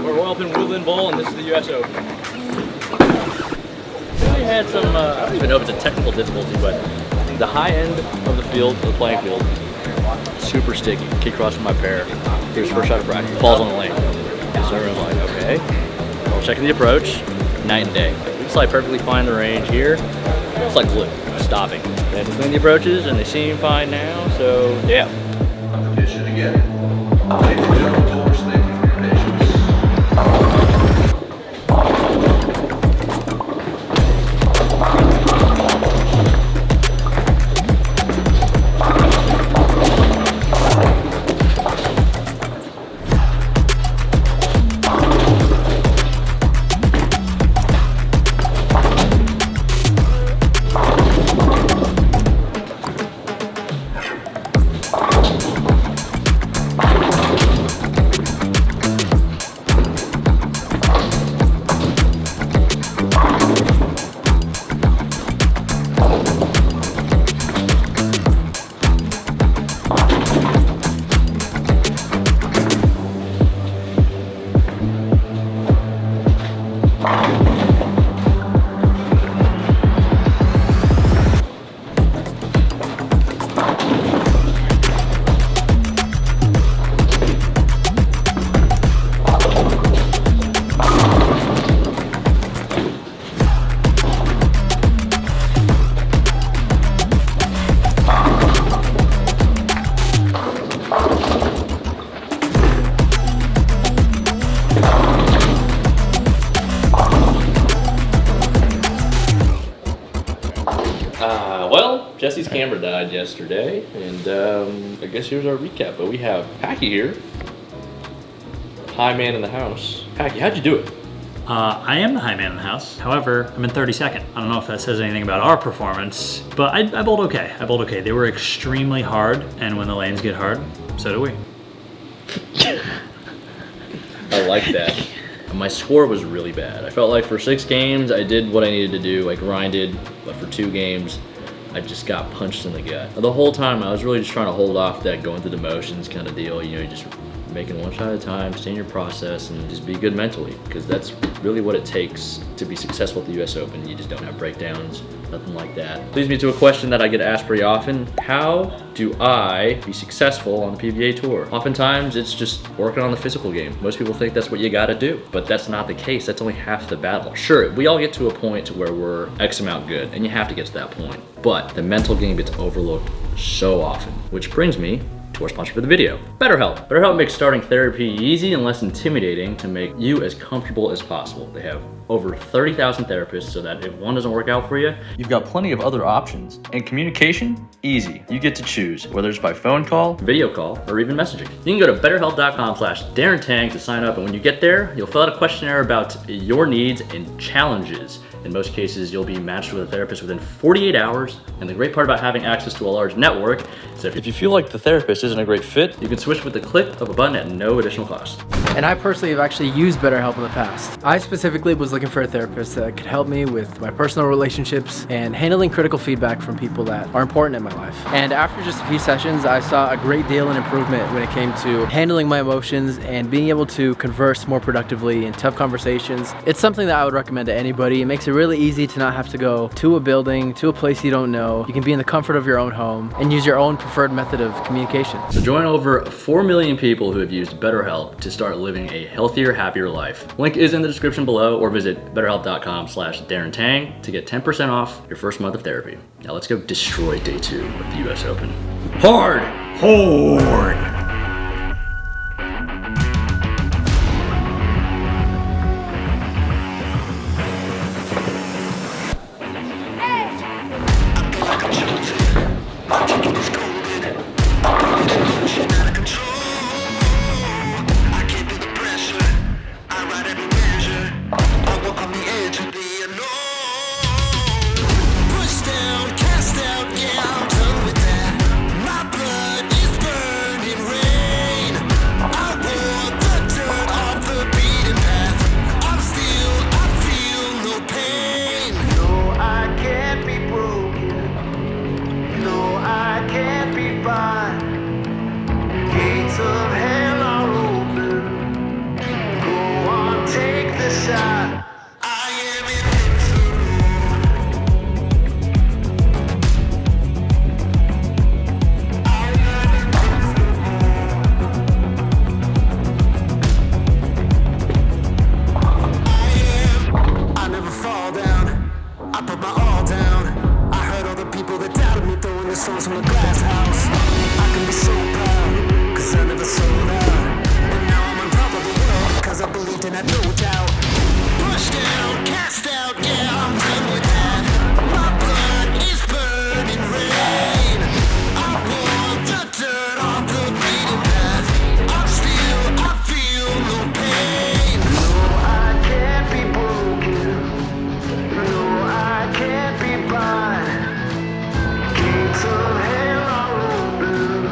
We're well up in Woodland Bowl, and this is the U.S. Open. We had some, I don't even know if it's a technical difficulty, but the high end of the field, the playing field, super sticky. Kid crossing my pair. Here's first shot of practice. Falls on the lane. So everyone's like, okay. Well, checking the approach, night and day. We slide perfectly fine the range here. It's like glue, stopping. They have to clean the approaches, and they seem fine now, so yeah. Competition again. Ladies and gentlemen, thank you for your patience. Well, Jesse's camera died yesterday, and I guess here's our recap. But we have Packy here, high man in the house. Packy, how'd you do it? I am the high man in the house. However, I'm in 32nd. I don't know if that says anything about our performance, but I bowled okay. I bowled okay. They were extremely hard, and when the lanes get hard, so do we. I like that. My score was really bad. I felt like for 6 games, I did what I needed to do. I grinded, but for 2 games, I just got punched in the gut. The whole time, I was really just trying to hold off that going through the motions kind of deal. You know, just making one shot at a time, stay in your process, and just be good mentally, because that's really what it takes to be successful at the US Open. You just don't have breakdowns, nothing like that. Leads me to a question that I get asked pretty often. How do I be successful on the PBA Tour? Oftentimes, it's just working on the physical game. Most people think that's what you gotta do, but that's not the case. That's only half the battle. Sure, we all get to a point to where we're X amount good, and you have to get to that point, but the mental game gets overlooked so often, which brings me to our sponsor for the video, BetterHelp. BetterHelp makes starting therapy easy and less intimidating to make you as comfortable as possible. They have over 30,000 therapists so that if one doesn't work out for you, you've got plenty of other options. And communication, easy. You get to choose, whether it's by phone call, video call, or even messaging. You can go to betterhelp.com/DarrenTang to sign up, and when you get there, you'll fill out a questionnaire about your needs and challenges. In most cases, you'll be matched with a therapist within 48 hours. And the great part about having access to a large network is that if you feel like the therapist isn't a great fit, you can switch with the click of a button at no additional cost. And I personally have actually used BetterHelp in the past. I specifically was looking for a therapist that could help me with my personal relationships and handling critical feedback from people that are important in my life. And after just a few sessions, I saw a great deal in improvement when it came to handling my emotions and being able to converse more productively in tough conversations. It's something that I would recommend to anybody. It makes it really easy to not have to go to a building, to a place you don't know. You can be in the comfort of your own home and use your own preferred method of communication. So join over 4 million people who have used BetterHelp to start living a healthier, happier life. Link is in the description below, or visit betterhelp.com/DarrenTang to get 10% off your first month of therapy. Now let's go destroy day 2 of the US Open. Hard! Hard! Push down, cast out, yeah, I'm done with that. My blood is burning shot. I am I never fall down. I put my all down. I heard all the people that doubted me throwing the stones from the glass house. I can be so proud, cause I never sold out. And now I'm on top of the world, cause I believed and had no doubt. Pushed down, cast out, yeah, I'm done with that. My blood is burning rain. I want the dirt off the beaten path. I feel no pain. No, I can't be broken. No, I can't be blind. Gates of hell are open.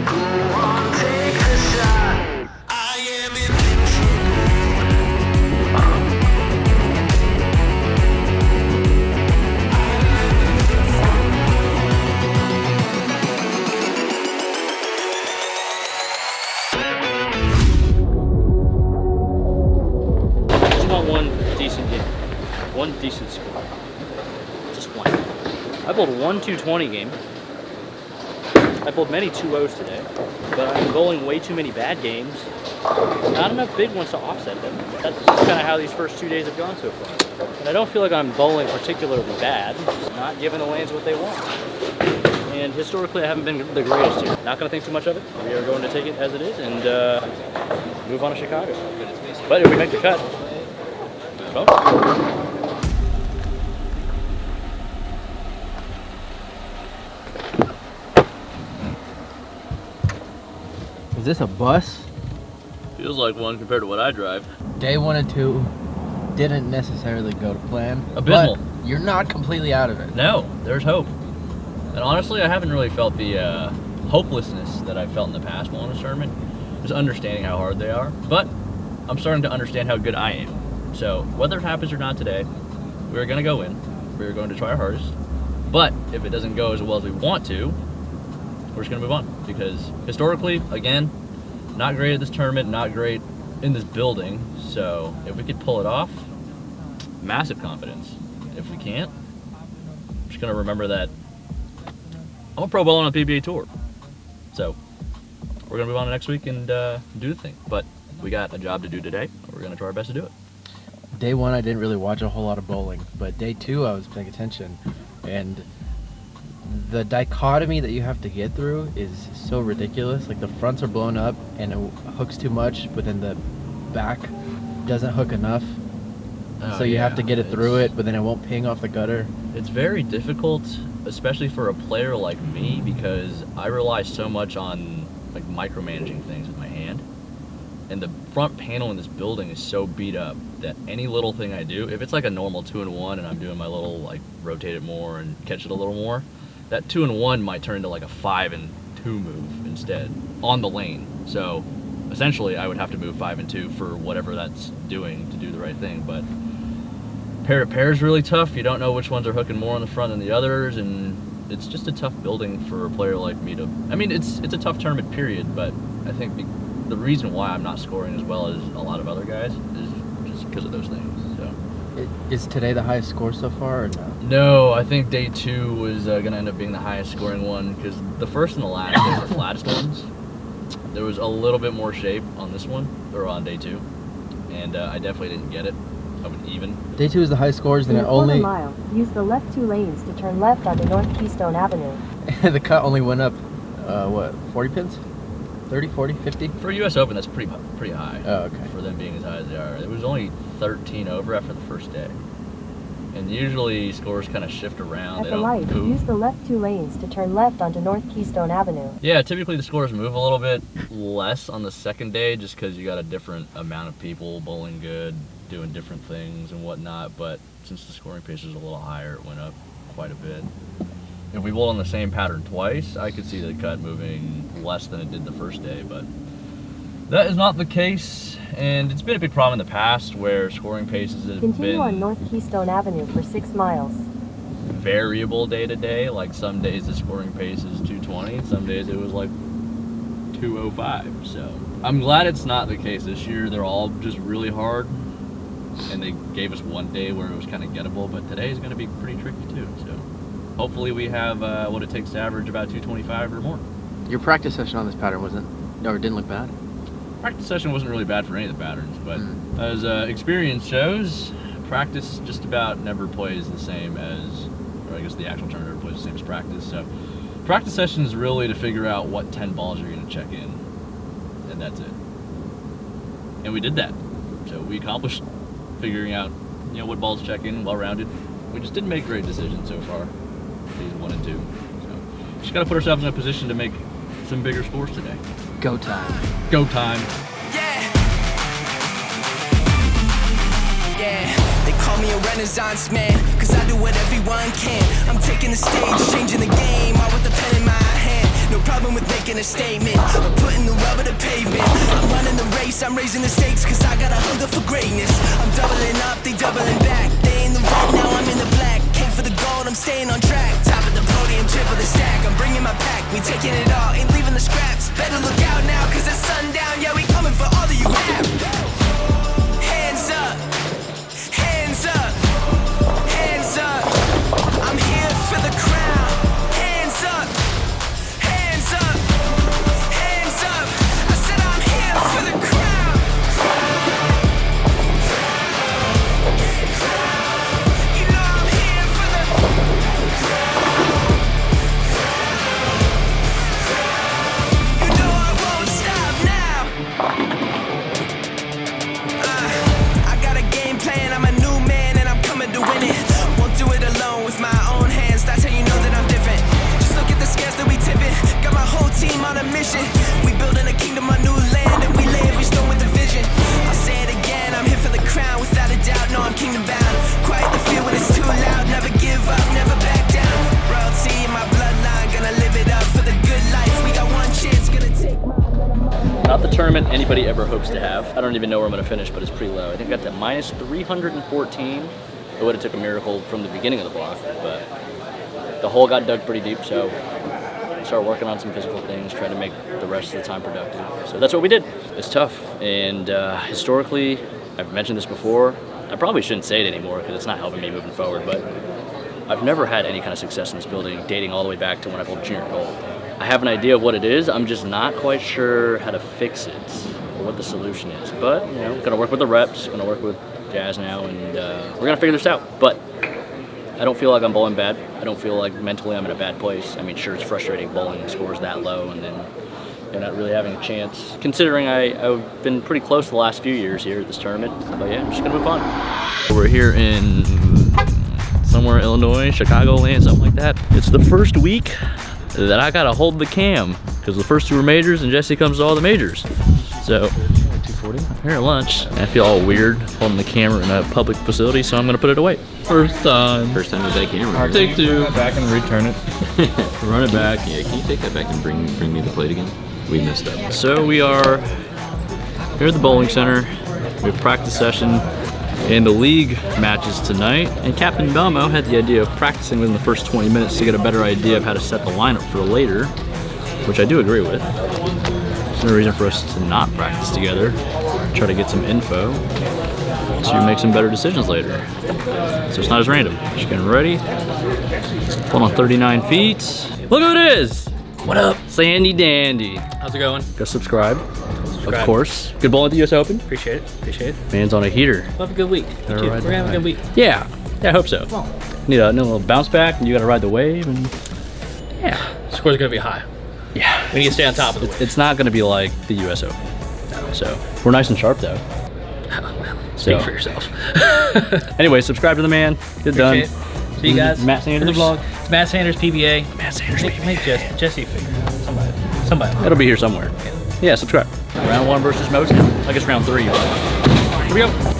Go on, take the shot. I am Just want one decent game. One decent score. Just one. I bowled one 220 game. I bowled many 2-0s today, but I'm bowling way too many bad games. Not enough big ones to offset them. That's just kind of how these first 2 days have gone so far. And I don't feel like I'm bowling particularly bad, just not giving the lanes what they want. And historically, I haven't been the greatest here. Not going to think too much of it. We are going to take it as it is and move on to Chicago. But if we make the cut, well, Is this a bus? Feels like one compared to what I drive. Day 1 and 2 didn't necessarily go to plan. Abysmal. But you're not completely out of it. No, there's hope. And honestly, I haven't really felt the hopelessness that I've felt in the past while in this tournament. Just understanding how hard they are. But I'm starting to understand how good I am. So whether it happens or not today, we're going to go in. We're going to try our hardest. But if it doesn't go as well as we want to, we're just going to move on. Because historically, again, not great at this tournament, not great in this building. So if we could pull it off, massive confidence. If we can't, I'm just going to remember that I'm a pro bowler on the PBA Tour. So we're going to move on to next week and do the thing. But we got a job to do today. We're going to try our best to do it. Day 1, I didn't really watch a whole lot of bowling, but day 2, I was paying attention, and the dichotomy that you have to get through is so ridiculous. Like, the fronts are blown up and it hooks too much, but then the back doesn't hook enough. Oh, So you have yeah. to get it through it, but then it won't ping off the gutter. It's very difficult, especially for a player like me, because I rely so much on like micromanaging things with my hand. And the front panel in this building is so beat up that any little thing I do, if it's like a normal 2-1 and I'm doing my little like rotate it more and catch it a little more, that 2-1 might turn into like a 5-2 move instead on the lane. So essentially I would have to move 5-2 for whatever that's doing to do the right thing. But pair to pair is really tough. You don't know which ones are hooking more on the front than the others, and it's just a tough building for a player like me to. I mean, it's a tough tournament period, but I think the reason why I'm not scoring as well as a lot of other guys is just because of those things. So. Is today the highest score so far, or no? No, I think day 2 was going to end up being the highest scoring one, because the first and the last were the flattest ones. There was a little bit more shape on this one, or on day 2, and I definitely didn't get it. I went even. Day 2 is the high scores, and In it a quarter only mile, use the left 2 lanes to turn left onto North Keystone Avenue. the cut only went up, 40 pins? 30, 40, 50? For US Open, that's pretty high. Oh, okay. For them being as high as they are. It was only 13 over after the first day. And usually scores kind of shift around. At They the don't light, move. use the left 2 lanes to turn left onto North Keystone Avenue. Yeah, typically the scores move a little bit less on the second day just because you got a different amount of people bowling good, doing different things and whatnot. But since the scoring pace was a little higher, it went up quite a bit. If we bowled on the same pattern twice, I could see the cut moving less than it did the first day, but that is not the case, and it's been a big problem in the past where scoring paces have Continue on been North Keystone Avenue for 6 miles. variable day to day. Like some days the scoring pace is 220, some days it was like 205. So I'm glad it's not the case this year. They're all just really hard, and they gave us one day where it was kind of gettable, but today is going to be pretty tricky too. So hopefully we have what it takes to average about 225 or more. Your practice session on this pattern didn't look bad. Practice session wasn't really bad for any of the patterns, but as experience shows, practice just about never plays the same as, or I guess the actual tournament never plays the same as practice. So practice session is really to figure out what 10 balls you're going to check in, and that's it. And we did that. So we accomplished figuring out, what balls to check in, well-rounded. We just didn't make great decisions so far, these 1 and 2. So just got to put ourselves in a position to make some bigger scores today. Go time. Go time. They call me a renaissance man, cause I do what everyone can. I'm taking the stage, changing the game, all with the pen in my hand. No problem with making a statement, or putting the rubber to pavement. I'm running the race, I'm raising the stakes, cause I got a hunger for greatness. I'm doubling up, they doubling back. They in the red, now I'm in the black. Came for the gold, I'm staying on track. Top of the podium, triple the stack. I'm bringing my pack, we taking it all, ain't leaving the scraps. Better look out now, cause it's sundown. Yeah, we coming for all that you have. Hands up. Hands up, hands up, I'm here for the crown. Hands up, hands up, hands up, I said I'm here for the crown. You know I'm here for the You know I won't stop now. I got a game plan, I'm a new man and I'm coming to win it. Won't do it alone with my own hands, that's how you know that I'm different. Just look at the scales that we tipping, got my whole team on a mission. We building a kingdom on new land and we lay every stone with a vision. I'll say it again, I'm here for the crown, without a doubt, no I'm kingdom bound. Quiet the fear when it's too loud, never give up, never back down. Royalty in my bloodline, gonna live it up for the good life. We got one chance, gonna take my Not the tournament anybody ever hopes to have. I don't even know where I'm going to finish, but it's pretty low. I think I got to minus 314. It would have took a miracle from the beginning of the block, but the hole got dug pretty deep, so start working on some physical things, try to make the rest of the time productive. So that's what we did. It's tough, and historically, I've mentioned this before. I probably shouldn't say it anymore because it's not helping me moving forward, but I've never had any kind of success in this building dating all the way back to when I pulled junior gold. I have an idea of what it is, I'm just not quite sure how to fix it or what the solution is. But, gonna work with the reps, gonna work with Jazz now, and we're gonna figure this out. But I don't feel like I'm bowling bad. I don't feel like mentally I'm in a bad place. I mean, sure, it's frustrating bowling scores that low and then not really having a chance. Considering I've been pretty close the last few years here at this tournament. But yeah, I'm just gonna move on. We're here in somewhere Illinois, Chicagoland, something like that. It's the first week that I gotta hold the cam because the first 2 were majors and Jesse comes to all the majors. So 240 here at lunch. I feel all weird holding the camera in a public facility, so I'm gonna put it away. First time with that camera. Take 2. Back and return it. Run it back. Yeah, can you take that back and bring me the plate again? We messed up. So we are here at the bowling center. We have practice session and the league matches tonight. And Captain Belmo had the idea of practicing within the first 20 minutes to get a better idea of how to set the lineup for later, which I do agree with. There's no reason for us to not practice together, try to get some info to make some better decisions later. So it's not as random. Just getting ready. Pulling on 39 feet. Look who it is! What up? Sandy Dandy. How's it going? Go subscribe. Of course. Good bowling at the US Open. Appreciate it. Man's on a heater. We'll have a good week. We're We're having a good week. Yeah, I hope so. Need a little bounce back, and you gotta ride the wave, and yeah. Score's gonna be high. Yeah. We need to stay on top of it. It's not gonna be like the US Open. So, we're nice and sharp though. Speak for yourself. Anyway, subscribe to the man. Get done. Appreciate it. See you guys. Matt Sanders. In the vlog. It's Matt Sanders, PBA. Matt Sanders, Make Jesse figure it out. Somebody. It'll be here somewhere. Yeah, subscribe. Round 1 versus most. I guess round 3. Here we go.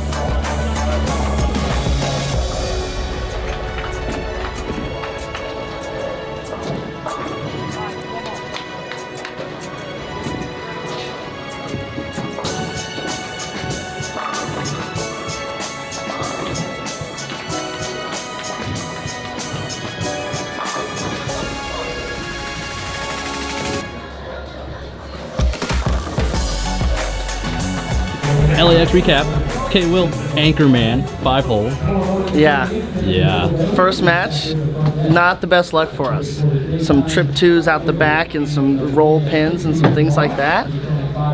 LAX recap. Okay, Will, Anchorman, 5-hole. Yeah. Yeah. First match, not the best luck for us. Some trip twos out the back and some roll pins and some things like that.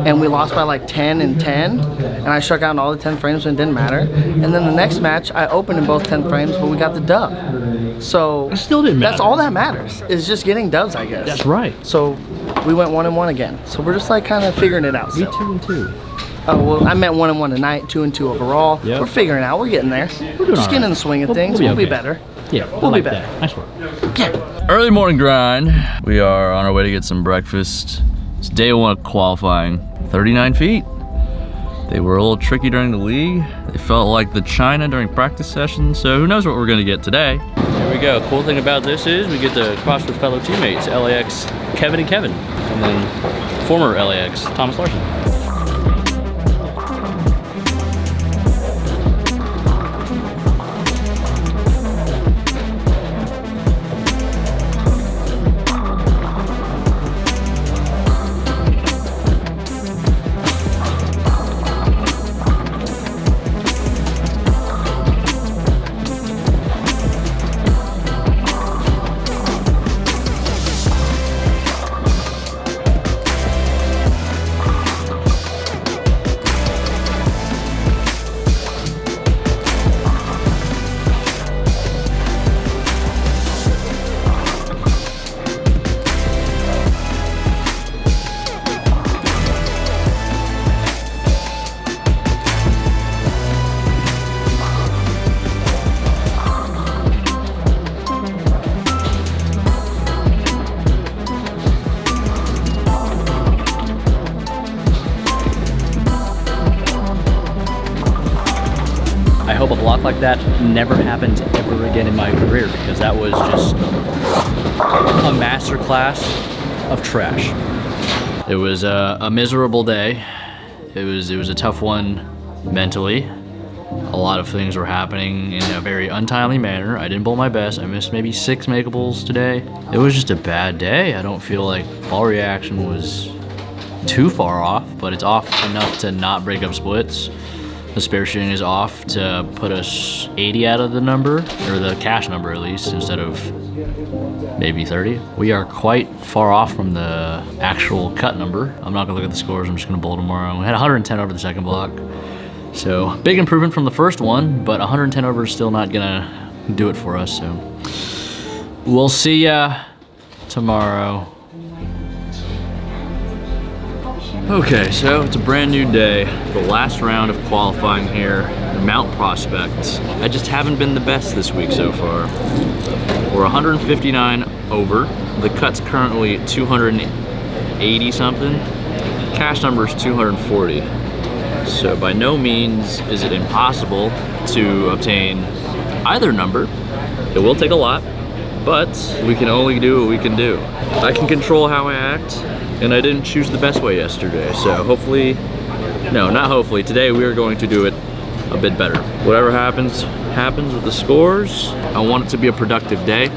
And we lost by like 10 and 10. And I struck out in all the 10 frames and it didn't matter. And then the next match, I opened in both 10 frames, but we got the dub. So It still didn't matter. that's all that matters, is just getting dubs, I guess. That's right. So we went 1-1 again. So we're just like kind of figuring it out. We still. 2-2. Oh, well, I meant 1-1 tonight, 2-2 overall. Yep. We're figuring it out. We're getting there. We're doing just getting all right. in the swing of We'll- things. we'll We'll be be okay. better. Yeah, We'll be like better. that. Nice work. Yeah. Early morning grind. We are on our way to get some breakfast. It's day 1 of qualifying. 39 feet. They were a little tricky during the league. They felt like the China during practice sessions, so who knows what we're gonna get today. Here we go. Cool thing about this is we get to cross with fellow teammates, LAX Kevin and Kevin, and then former LAX Thomas Larson. I hope a block like that never happens ever again in my career, because that was just a masterclass of trash. It was a miserable day. It was a tough one mentally. A lot of things were happening in a very untimely manner. I didn't bowl my best. I missed maybe 6 makeables today. It was just a bad day. I don't feel like ball reaction was too far off, but it's off enough to not break up splits. The spare shooting is off to put us 80 out of the number, or the cash number at least, instead of maybe 30. We are quite far off from the actual cut number. I'm not gonna look at the scores, I'm just gonna bowl tomorrow. We had 110 over the second block. So big improvement from the first one, but 110 over is still not gonna do it for us, so. We'll see ya tomorrow. Okay, so it's a brand new day. The last round of qualifying here, Mount Prospect. I just haven't been the best this week so far. We're 159 over. The cut's currently 280 something. Cash number is 240. So by no means is it impossible to obtain either number. It will take a lot, but we can only do what we can do. I can control how I act, and I didn't choose the best way yesterday, so hopefully, no, not hopefully, today we are going to do it a bit better. Whatever happens, happens with the scores. I want it to be a productive day.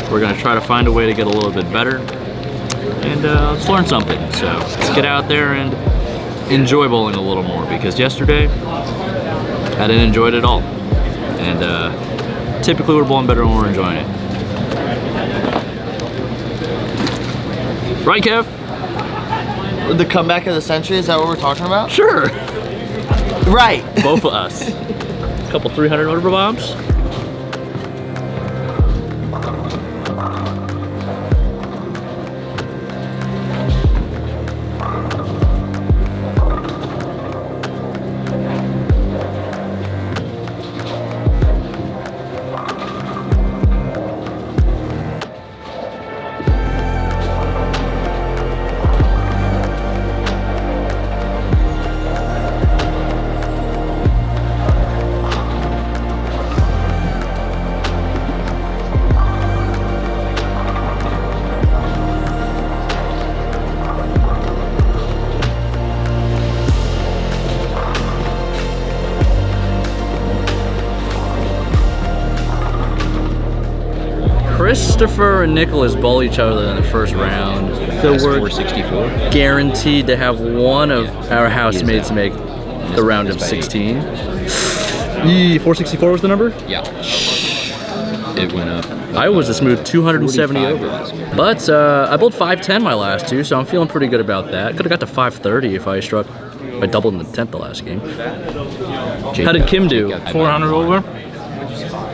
We're gonna try to find a way to get a little bit better, and let's learn something. So let's get out there and enjoy bowling a little more, because yesterday, I didn't enjoy it at all. And typically we're bowling better when we're enjoying it. Right, Kev? The comeback of the century, is that what we're talking about? Sure. Right. Both of us. A couple 300 over bombs. Christopher and Nicholas bowl each other in the first round. So we're 464. guaranteed to have one of our housemates make the round of 16. 464 was the number? Yeah. It went up. I was a smooth 270 45 over. last game. But I bowled 510 my last two, so I'm feeling pretty good about that. Could have got to 530 if I doubled in the 10th the last game. How did Kim do? 400 over.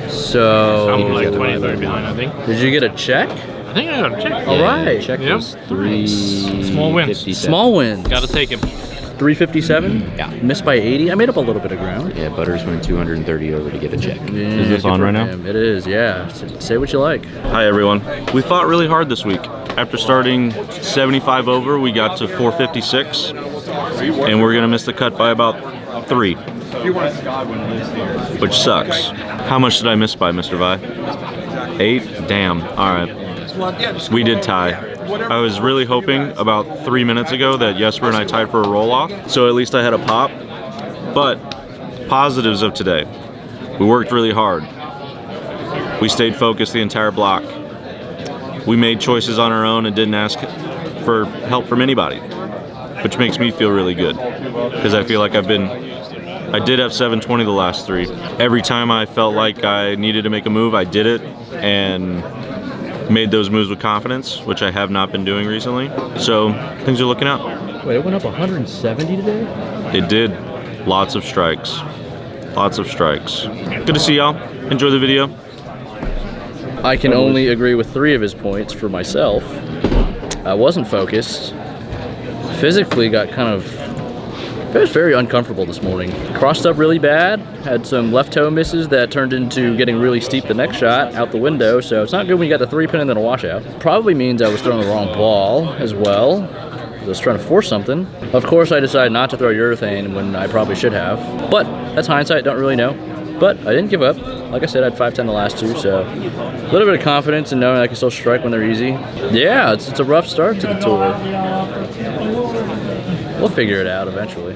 So, I'm like 20, 30 behind, I think. did you get a check? I think I got a check. All right. Check Yep. was 357. Small wins. Small wins. Gotta take him. 357? Yeah. Missed by 80. I made up a little bit of ground. Yeah, Butters went 230 over to get a check. Yeah, Is this good on for right now? him. It is, yeah. Say what you like. Hi everyone. We fought really hard this week. After starting 75 over, we got to 456, and we're gonna miss the cut by about 3, which sucks. How much did I miss by, Mr. Vi? 8? Damn. All right. We did tie. I was really hoping about 3 minutes ago that Jesper and I tied for a roll-off, so at least I had a pop. But positives of today. We worked really hard. We stayed focused the entire block. We made choices on our own and didn't ask for help from anybody, which makes me feel really good because I feel like I did have 720 the last 3. Every time I felt like I needed to make a move, I did it and made those moves with confidence, which I have not been doing recently. So things are looking up. Wait, it went up 170 today? It did. Lots of strikes. Lots of strikes. Good to see y'all. Enjoy the video. I can only agree with 3 of his points for myself. I wasn't focused. Physically got it was very uncomfortable this morning. Crossed up really bad, had some left toe misses that turned into getting really steep the next shot out the window, so it's not good when you got the 3-pin and then a washout. Probably means I was throwing the wrong ball as well. I was trying to force something. Of course, I decided not to throw urethane when I probably should have, but that's hindsight, don't really know. But I didn't give up. Like I said, I had 510 the last 2, so a little bit of confidence in knowing I can still strike when they're easy. Yeah, it's a rough start to the tour. We'll figure it out eventually.